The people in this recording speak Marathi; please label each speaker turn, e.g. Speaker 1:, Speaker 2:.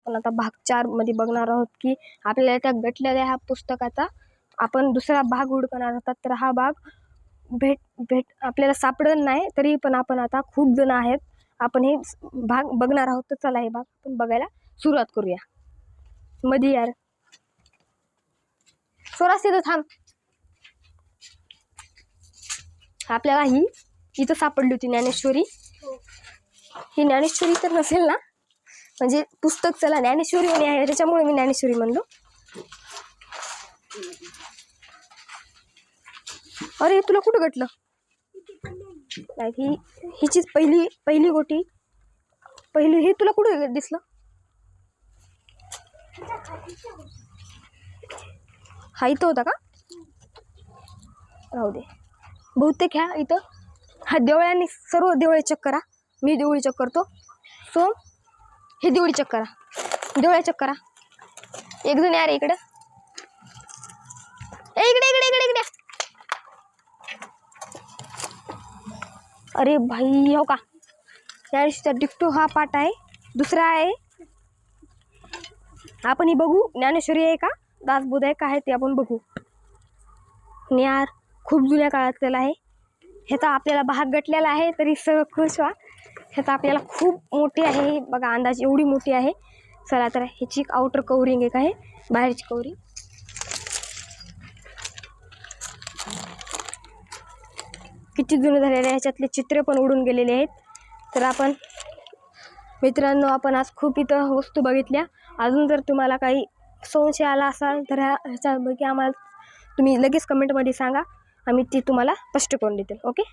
Speaker 1: आपण आता भाग 4 मध्ये बघणार आहोत की आपल्याला त्या गटलेल्या ह्या पुस्तकाचा आपण दुसरा भाग हुडकणार आहोत. तर हा भाग भेट आपल्याला सापडत नाही, तरी पण आपण आता खूप जण आहेत, आपण हे भाग बघणार आहोत. तर चला हे भाग आपण बघायला सुरुवात करूया. मध्ये यार सोरास तिथं थांब. आपल्याला ही इथं सापडली होती ज्ञानेश्वरी. ही ज्ञानेश्वरी तर नसेल ना, म्हणजे पुस्तक चला ज्ञानेश्वरी म्हणे आहे, त्याच्यामुळे मी ज्ञानेश्वरी म्हणलो. अरे तुला कुठं गटलं? ही हिचीच पहिली गोटी. पहिली हे तुला कुठं दिसलं? हा इथं होता का? राहू दे. बहुतेक ह्या इथं हा देवळ्यांनी सर्व देवळे चेक करा. मी देवळी चेक करतो. सो हे देवळी चेक करा. देवळ्या चेक करा. एक जण यार इकडं. इकडे इकडे इकडे इकडे. अरे भाई हो का, ज्ञानेश्वरीचा डिक्टो हा पाठ आहे. दुसरा आहे, आपण ही बघू ज्ञानेश्वरी आहे का दासबोध आहे का आहे ते आपण बघू. यार खूप जुन्या काळातला आहे. ह्याचा आपल्याला भाग गटलेला आहे, तरी सर्व खुश व्हा. ह्याचा आपल्याला खूप मोठी आहे बघा, अंदाज एवढी मोठी आहे. चला तर ह्याची आउटर कवरिंग एक आहे, बाहेरची कवरिंग. किती जुने झालेले आहे, ह्याच्यातले चित्र पण उडून गेलेले आहेत. तर आपण मित्रांनो आपण आज खूप इथं वस्तू बघितल्या. अजून जर तुम्हाला काही संशय आला असाल तर ह्याच्यापैकी आम्हाला तुम्ही लगेच कमेंटमध्ये सांगा, आम्ही ती तुम्हाला स्पष्ट करून देतील. ओके.